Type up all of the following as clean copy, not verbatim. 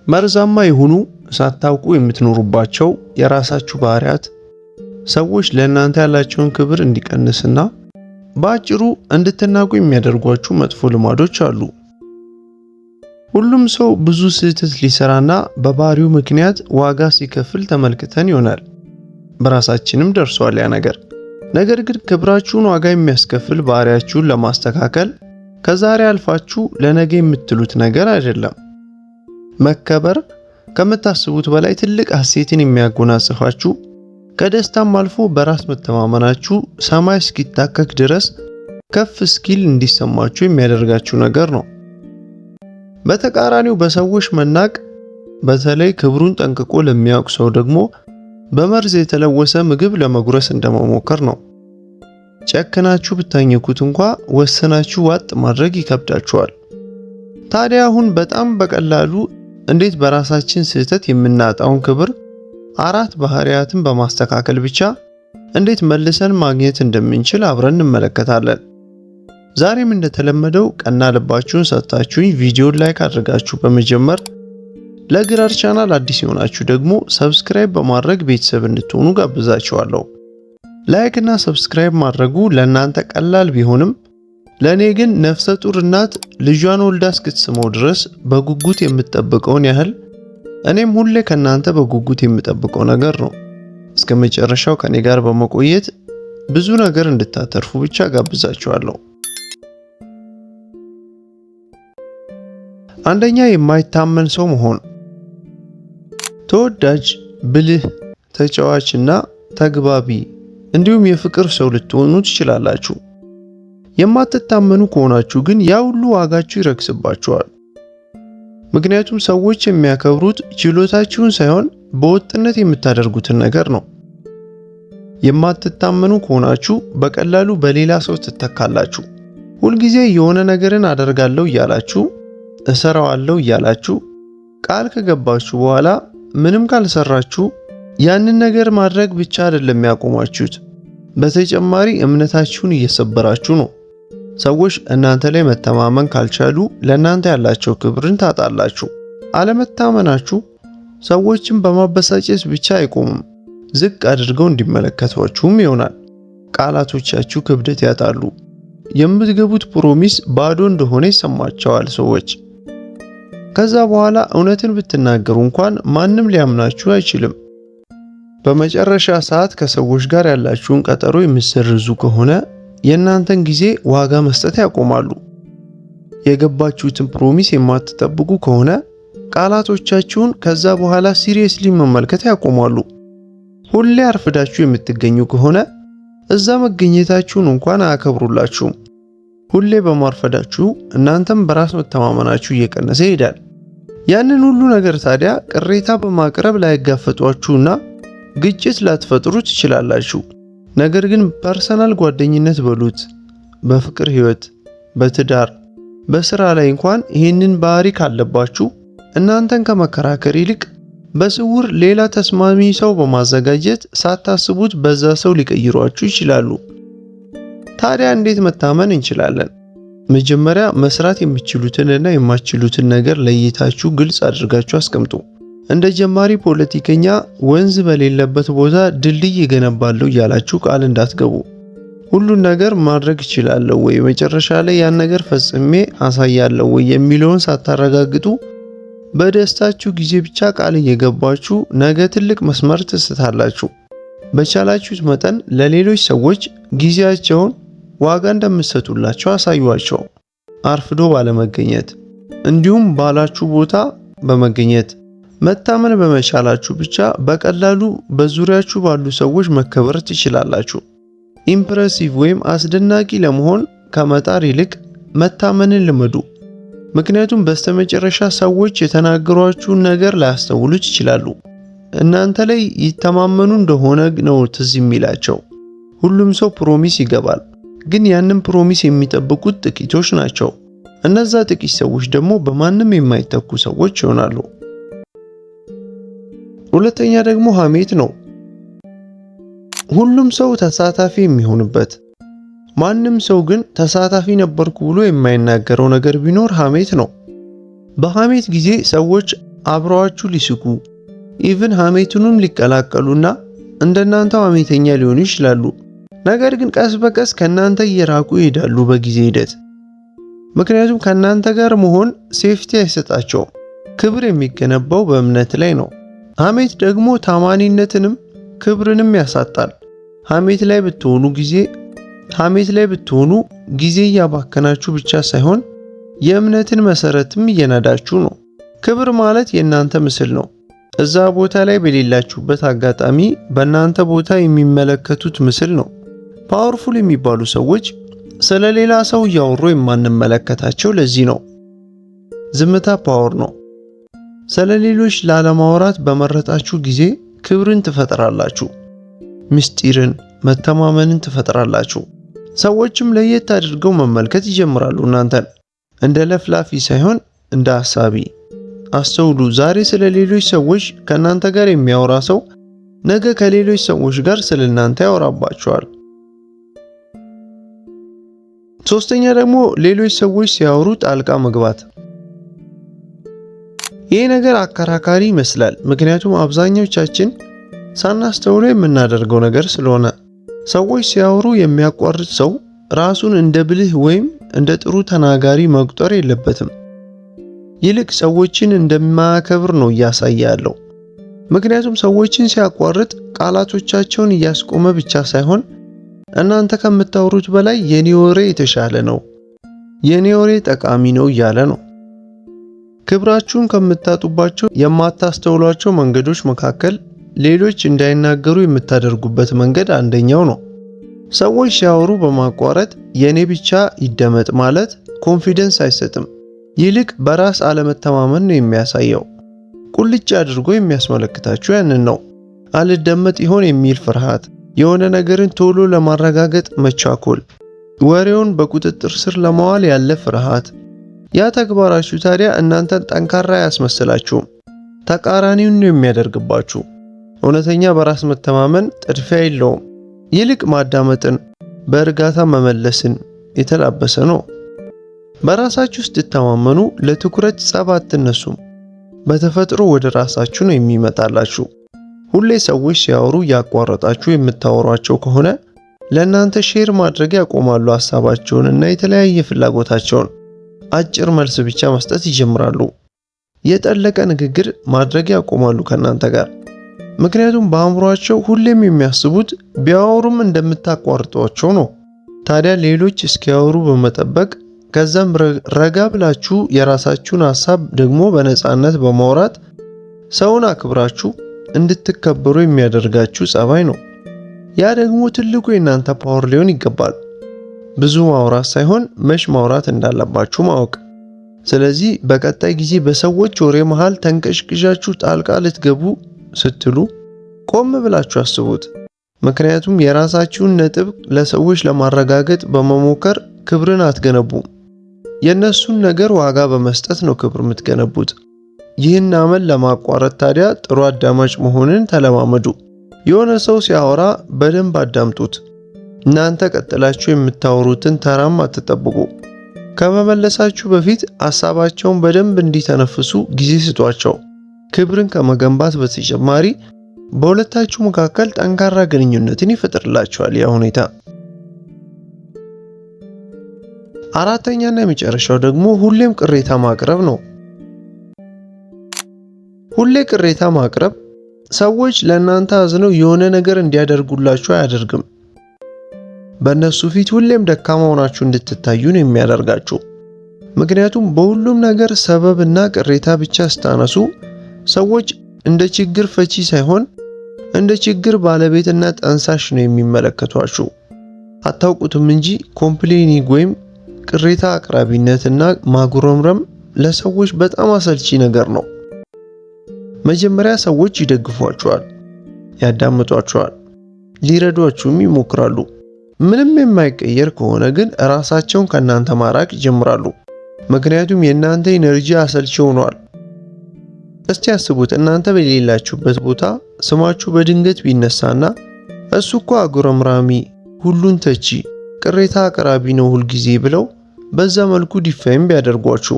መርዛማ የሆኑ ሳታውቁ የምትኖሩባቸው የራሳችሁ ባህሪያት ሰዎች ለእናንተ ያላቸውን ክብር እንዲቀንስና በአጭሩ እንድትናቁ የሚያደርጓችሁ መጥፎ ልማዶች አሉ። ሁሉም ሰው ብዙ ስህተት ሊሰራና በባህሪው ምክንያት ዋጋ ሲከፍል ተመልክተን ይሆናል። በራሳችንም ደርሷል ያ ነገር ግን ክብራችሁን ዋጋ የሚያስከፍል ባህሪያችሁን ለማስተካከል ከዛሬ አልፋችሁ ለነገ የምትሉት ነገር አይደለም። መከበር ከምታስቡት በላይ ትልቅ ሐሴትን የሚያጎናጽፋችሁ ከደስታም አልፎ በራስ መተማመናችሁ ሰማይ እስኪታከክ ድረስ ከፍ እስኪል እንዲሰማችሁ የሚያደርጋችሁ ነገር ነው። በተቃራኒው በሰዎች መናቅ በተለይ ክብሩን ጠንቅቆ ለሚያውቅ ሰው ደግሞ በመርዝ የተለወሰ ምግብ ለመጉረስ እንደመሞከር ነው። ጨክናችሁ ብታኘኩት እንኳ ወሰናችሁ ዋጥ ማድረግ ይከብዳችኋል። ታዲያ አሁን በጣም በቀላሉ እንዴት በራሳችን ስህተት የምናጣውን ክብር 4 ባህሪያትን በማስተካከል ብቻ እንዴት መልሰን ማግኘት እንደምንችል አብረን እንመለከታለን። ዛሬም እንደተለመደው ቀና ልባችሁን ሰጥታችሁኝ ቪዲዮን ላይክ አድርጋችሁ በመጀመር ለግራር ቻናል አዲስ የሆናችሁ ደግሞ ሰብስክራይብ በማድረግ ቤተሰብ እንድትሆኑ ጋብዛችኋለሁ። ላይክ እና ሰብስክራይብ ማድረጉ ለእናንተ ቀላል ቢሆንም ለኔ ግን ነፍሰ ጡር እናት ልጇን ወልዳ እስክትስመው ድረስ በጉጉት የምትጠብቀውን ያህል እኔም ሁሌ ከናንተ በጉጉት የምጠብቀው ነገር ነው። እስከ መጨረሻው ከኔ ጋር በመቆየት ብዙ ነገር እንድታተርፉ ብቻ ጋብዛችኋለሁ። አንደኛ፣ የማይታመን ሰው መሆን። ተወዳጅ፣ ብልህ፣ ተጫዋችና ተግባቢ እንዲሁም የፍቅር ሰው ልትሆኑ ትችላላችሁ። የማትታመኑ ከሆናችሁ ግን ያ ሁሉ ዋጋችሁ ይረክስባችኋል። ምክንያቱም ሰዎች የሚያከብሩት ችሎታችሁን ሳይሆን በወጥነት የምታደርጉትን ነገር ነው። የማትታመኑ ከሆናችሁ በቀላሉ በሌላ ሰው ትተካላችሁ። ሁልጊዜ የሆነ ነገርን አደርጋለሁ እያላችሁ እሰራዋለሁ እያላችሁ ቃል ከገባችሁ በኋላ ምንም ካልሰራችሁ ያንን ነገር ማድረግ ብቻ አይደለም ያቆማችሁት፣ በተጨማሪ እምነታችሁን እየሰበራችሁ ነው። ሰዎች እናንተ ላይ መተማመን ካልቻሉ ለእናንተ ያላቸው ክብርን ታጣላችሁ። አለመታመናችሁ ሰዎችን በማበሳጨት ብቻ አይቆምም፣ ዝቅ አድርገው እንዲመለከቷችሁም ይሆናል። ቃላቶቻችሁ ክብደት ያጣሉ። የምትገቡት ፕሮሚስ ባዶ እንደሆነ ይሰማቸዋል ሰዎች። ከዛ በኋላ እውነትን ብትናገሩ እንኳን ማንም ሊያምናችሁ አይችልም። በመጨረሻ ሰዓት ከሰዎች ጋር ያላችሁን ቀጠሮ የምትሰርዙ ከሆነ የእናንተን ጊዜ ዋጋ መስጠት ያቆማሉ። የገባችሁትን ፕሮሚስ የማትጠብቁ ከሆነ ቃላቶቻችሁን ከዛ በኋላ ሲሪየስሊ መመልከት ያቆማሉ። ሁሌ አርፍዳችሁ የምትገኙ ከሆነ እዛ መገኘታችሁን እንኳን አያከብሩላችሁም። ሁሌ በማርፈዳችሁ እናንተም በራስ መተማመናችሁ እየቀነሰ ይሄዳል። ያንን ሁሉ ነገር ታዲያ ቅሬታ በማቅረብ ላይጋፈጧችሁና ግጭት ላትፈጥሩ ትችላላችሁ። ነገር ግን ፐርሰናል ጓደኝነት በሉት፣ በፍቅር ህይወት፣ በትዳር፣ በስራ ላይ እንኳን ይህንን ባህሪ ካለባችሁ እናንተን ከመከራከር ይልቅ በስውር ሌላ ተስማሚ ሰው በማዘጋጀት ሳታስቡት በዛ ሰው ሊቀይሯችሁ ይችላሉ። ታዲያ እንዴት መታመን እንችላለን? መጀመሪያ መስራት የምትችሉትንና የማትችሉትን ነገር ለይታችሁ ግልጽ አድርጋችሁ አስቀምጡ። እንደ ጀማሪ ፖለቲከኛ ወንዝ በሌለበት ቦታ ድልድይ ይገነባለሁ እያላችሁ ቃል እንዳትገቡ። ሁሉን ነገር ማድረግ እችላለሁ ወይ፣ መጨረሻ ላይ ያን ነገር ፈጽሜ አሳያለሁ ወይ የሚለውን ሳታረጋግጡ በደስታችሁ ጊዜ ብቻ ቃል እየገባችሁ ነገ ትልቅ መስመር ትስታላችሁ። በቻላችሁት መጠን ለሌሎች ሰዎች ጊዜያቸውን ዋጋ እንደምትሰጡላቸው አሳዩአቸው። አርፍዶ ባለመገኘት እንዲሁም ባላችሁ ቦታ በመገኘት መታመን በመቻላችሁ ብቻ በቀላሉ በዙሪያችሁ ባሉ ሰዎች መከበር ትችላላችሁ። ኢምፕሬሲቭ ወይም አስደናቂ ለመሆን ከመጣር ይልቅ መታመንን ልመዱ። ምክንያቱም በስተመጨረሻ ሰዎች የተናገሯችሁን ነገር ላያስተውሉት ይችላሉ። እናንተ ላይ ይተማመኑ እንደሆነ ነው ትዝ የሚላቸው። ሁሉም ሰው ፕሮሚስ ይገባል፣ ግን ያንን ፕሮሚስ የሚጠብቁት ጥቂቶች ናቸው። እነዛ ጥቂት ሰዎች ደግሞ በማንም የማይተኩ ሰዎች ይሆናሉ። ሁለተኛ ደግሞ ሐሜት ነው። ሁሉም ሰው ተሳታፊ የሚሆንበት፣ ማንም ሰው ግን ተሳታፊ ነበርኩ ብሎ የማይናገረው ነገር ቢኖር ሐሜት ነው። በሐሜት ጊዜ ሰዎች አብረዋችሁ ሊስቁ ኢቭን ሐሜቱንም ሊቀላቀሉና እንደናንተው ሐሜተኛ ሊሆኑ ይችላሉ። ነገር ግን ቀስ በቀስ ከናንተ እየራቁ ይሄዳሉ በጊዜ ሂደት። ምክንያቱም ከናንተ ጋር መሆን ሴፍቲ አይሰጣቸውም። ክብር የሚገነባው በእምነት ላይ ነው። ሐሜት ደግሞ ታማኒነትንም ክብርንም ያሳጣል። ሐሜት ላይ ብትሆኑ ጊዜ እያባከናችሁ ብቻ ሳይሆን የእምነትን መሰረትም እየናዳችሁ ነው። ክብር ማለት የእናንተ ምስል ነው። እዛ ቦታ ላይ በሌላችሁበት አጋጣሚ በእናንተ ቦታ የሚመለከቱት ምስል ነው። ፓወርፉል የሚባሉ ሰዎች ስለ ሌላ ሰው እያወሩ የማንመለከታቸው ለዚህ ነው። ዝምታ ፓወር ነው። ስለ ሌሎች ላለማውራት በመረጣችሁ ጊዜ ክብርን ትፈጥራላችሁ። ምስጢርን፣ መተማመንን ትፈጥራላችሁ። ሰዎችም ለየት አድርገው መመልከት ይጀምራሉ እናንተን እንደ ለፍላፊ ሳይሆን እንደ አሳቢ። አስተውሉ። ዛሬ ስለ ሌሎች ሰዎች ከናንተ ጋር የሚያወራ ሰው ነገ ከሌሎች ሰዎች ጋር ስለ እናንተ ያወራባቸዋል። ሶስተኛ ደግሞ ሌሎች ሰዎች ሲያወሩ ጣልቃ መግባት። ይህ ነገር አከራካሪ ይመስላል፣ ምክንያቱም አብዛኞቻችን ሳናስተውለው የምናደርገው ነገር ስለሆነ። ሰዎች ሲያወሩ የሚያቋርጥ ሰው ራሱን እንደ ብልህ ወይም እንደ ጥሩ ተናጋሪ መቁጠር የለበትም። ይልቅ ሰዎችን እንደማያከብር ነው እያሳየ ያለው። ምክንያቱም ሰዎችን ሲያቋርጥ ቃላቶቻቸውን እያስቆመ ብቻ ሳይሆን እናንተ ከምታወሩት በላይ የኔ ወሬ የተሻለ ነው፣ የኔ ወሬ ጠቃሚ ነው እያለ ነው። ክብራችሁን ከምታጡባቸው የማታስተውሏቸው መንገዶች መካከል ሌሎች እንዳይናገሩ የምታደርጉበት መንገድ አንደኛው ነው። ሰዎች ሲያወሩ በማቋረጥ የኔ ብቻ ይደመጥ ማለት ኮንፊደንስ አይሰጥም። ይልቅ በራስ አለመተማመን ነው የሚያሳየው። ቁልጭ አድርጎ የሚያስመለክታችሁ ያንን ነው። አልደመጥ ይሆን የሚል ፍርሃት፣ የሆነ ነገርን ቶሎ ለማረጋገጥ መቻኮል፣ ወሬውን በቁጥጥር ስር ለማዋል ያለ ፍርሃት። ያ ተግባራችሁ ታዲያ እናንተን ጠንካራ አያስመስላችሁም፣ ተቃራኒውን ነው የሚያደርግባችሁ። እውነተኛ በራስ መተማመን ጥድፊያ የለውም። ይልቅ ማዳመጥን፣ በእርጋታ መመለስን የተላበሰ ነው። በራሳችሁ ስትተማመኑ ለትኩረት ጸብ አትነሱም። በተፈጥሮ ወደ ራሳችሁ ነው የሚመጣላችሁ። ሁሌ ሰዎች ሲያወሩ ያቋረጣችሁ የምታወሯቸው ከሆነ ለእናንተ ሼር ማድረግ ያቆማሉ። ሐሳባቸውን እና የተለያየ ፍላጎታቸውን አጭር መልስ ብቻ መስጠት ይጀምራሉ። የጠለቀ ንግግር ማድረግ ያቆማሉ ከእናንተ ጋር። ምክንያቱም በአእምሯቸው ሁሌም የሚያስቡት ቢያወሩም እንደምታቋርጧቸው ነው። ታዲያ ሌሎች እስኪያወሩ በመጠበቅ ከዛም ረጋ ብላችሁ የራሳችሁን ሐሳብ ደግሞ በነፃነት በማውራት ሰውን አክብራችሁ እንድትከበሩ የሚያደርጋችሁ ጸባይ ነው። ያ ደግሞ ትልቁ የእናንተ ፓወር ሊሆን ይገባል። ብዙ ማውራት ሳይሆን መች ማውራት እንዳለባችሁ ማወቅ። ስለዚህ በቀጣይ ጊዜ በሰዎች ወሬ መሃል ተንቀሽቅሻችሁ ጣልቃ ልትገቡ ስትሉ ቆም ብላችሁ አስቡት። ምክንያቱም የራሳችሁን ነጥብ ለሰዎች ለማረጋገጥ በመሞከር ክብርን አትገነቡም። የነሱን ነገር ዋጋ በመስጠት ነው ክብር የምትገነቡት። ይህን አመል ለማቋረጥ ታዲያ ጥሩ አዳማጭ መሆንን ተለማመዱ። የሆነ ሰው ሲያወራ በደንብ አዳምጡት። እናንተ ቀጥላችሁ የምታወሩትን ተራም አትጠብቁ። ከመመለሳችሁ በፊት ሐሳባቸውን በደንብ እንዲተነፍሱ ጊዜ ስጧቸው። ክብርን ከመገንባት በተጨማሪ በሁለታችሁ መካከል ጠንካራ ግንኙነትን ይፈጥርላችኋል ያ ሁኔታ። አራተኛና የመጨረሻው ደግሞ ሁሌም ቅሬታ ማቅረብ ነው። ሁሌ ቅሬታ ማቅረብ ሰዎች ለእናንተ አዝነው የሆነ ነገር እንዲያደርጉላችሁ አያደርግም። በእነሱ ፊት ሁሌም ደካማ ሆናችሁ እንድትታዩ ነው የሚያደርጋችሁ። ምክንያቱም በሁሉም ነገር ሰበብና ቅሬታ ብቻ ስታነሱ ሰዎች እንደ ችግር ፈቺ ሳይሆን እንደ ችግር ባለቤትና ጠንሳሽ ነው የሚመለከቷችሁ። አታውቁትም እንጂ ኮምፕሌኒንግ ወይም ቅሬታ አቅራቢነትና ማጉረምረም ለሰዎች በጣም አሰልቺ ነገር ነው። መጀመሪያ ሰዎች ይደግፏችኋል፣ ያዳምጧችኋል፣ ሊረዷችሁም ይሞክራሉ። ምንም የማይቀየር ከሆነ ግን ራሳቸውን ከእናንተ ማራቅ ይጀምራሉ። ምክንያቱም የእናንተ ኢነርጂ አሰልቺ ሆኗል። እስቲ አስቡት፣ እናንተ በሌላችሁበት ቦታ ስማችሁ በድንገት ቢነሳና እሱ እኮ አጉረምራሚ፣ ሁሉን ተቺ፣ ቅሬታ አቅራቢ ነው ሁልጊዜ ብለው በዛ መልኩ ዲፋይም ቢያደርጓችሁ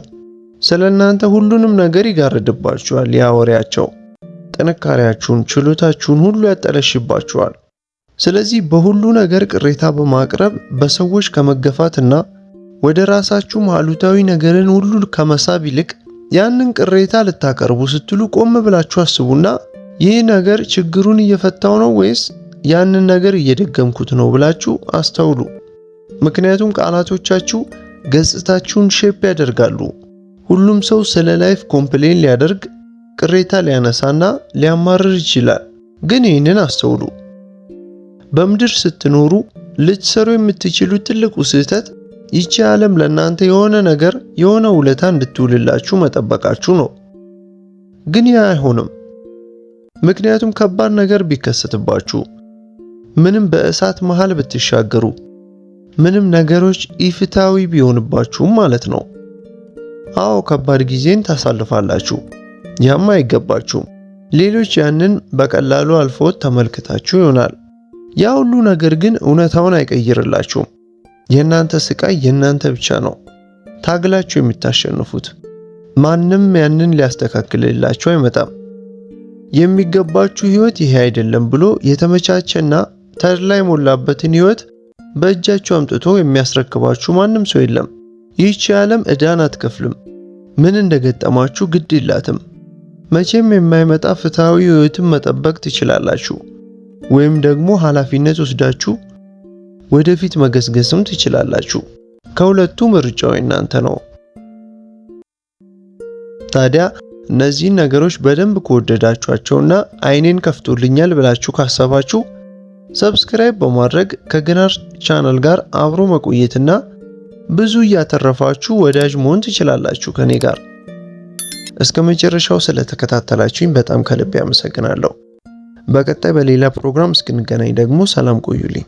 ስለናንተ ሁሉንም ነገር ይጋርድባችኋል። ያ ወሬያቸው ጥንካሬያችሁን፣ ችሎታችሁን ሁሉ ያጠለሽባችኋል። ስለዚህ በሁሉ ነገር ቅሬታ በማቅረብ በሰዎች ከመገፋትና ወደ ራሳችሁ አሉታዊ ነገርን ሁሉ ከመሳብ ይልቅ ያንን ቅሬታ ልታቀርቡ ስትሉ ቆም ብላችሁ አስቡና ይህ ነገር ችግሩን እየፈታው ነው ወይስ ያንን ነገር እየደገምኩት ነው ብላችሁ አስተውሉ። ምክንያቱም ቃላቶቻችሁ ገጽታችሁን ሼፕ ያደርጋሉ። ሁሉም ሰው ስለ ላይፍ ኮምፕሌን ሊያደርግ፣ ቅሬታ ሊያነሳና ሊያማርር ይችላል። ግን ይህንን አስተውሉ። በምድር ስትኖሩ ልትሰሩ የምትችሉት ትልቁ ስህተት ይቺ ዓለም ለእናንተ የሆነ ነገር የሆነ ውለታ እንድትውልላችሁ መጠበቃችሁ ነው። ግን ያ አይሆንም። ምክንያቱም ከባድ ነገር ቢከሰትባችሁ፣ ምንም በእሳት መሃል ብትሻገሩ፣ ምንም ነገሮች ኢፍታዊ ቢሆንባችሁም ማለት ነው። አዎ ከባድ ጊዜን ታሳልፋላችሁ። ያም አይገባችሁም። ሌሎች ያንን በቀላሉ አልፎት ተመልክታችሁ ይሆናል። ያ ሁሉ ነገር ግን እውነታውን አይቀይርላችሁም። የእናንተ ስቃይ የእናንተ ብቻ ነው። ታግላችሁ የምታሸንፉት። ማንም ያንን ሊያስተካክልላችሁ አይመጣም። የሚገባችሁ ህይወት ይሄ አይደለም ብሎ የተመቻቸና ተድላ የሞላበትን ህይወት በእጃችሁ አምጥቶ የሚያስረክባችሁ ማንም ሰው የለም። ይህች ዓለም ዕዳን አትከፍልም። ምን እንደገጠማችሁ ግድ ይላትም። መቼም የማይመጣ ፍትሃዊ ህይወትን መጠበቅ ትችላላችሁ፣ ወይም ደግሞ ኃላፊነት ወስዳችሁ ወደፊት መገስገስም ትችላላችሁ። ከሁለቱ ምርጫው እናንተ ነው። ታዲያ እነዚህን ነገሮች በደንብ ከወደዳችኋቸውና አይኔን ከፍቶልኛል ብላችሁ ካሰባችሁ ሰብስክራይብ በማድረግ ከገናር ቻናል ጋር አብሮ መቆየትና ብዙ እያተረፋችሁ ወዳጅ መሆን ትችላላችሁ ከኔ ጋር። እስከ መጨረሻው ስለተከታተላችሁኝ በጣም ከልቤ አመሰግናለሁ። በቀጣይ በሌላ ፕሮግራም እስክንገናኝ ደግሞ ሰላም ቆዩልኝ።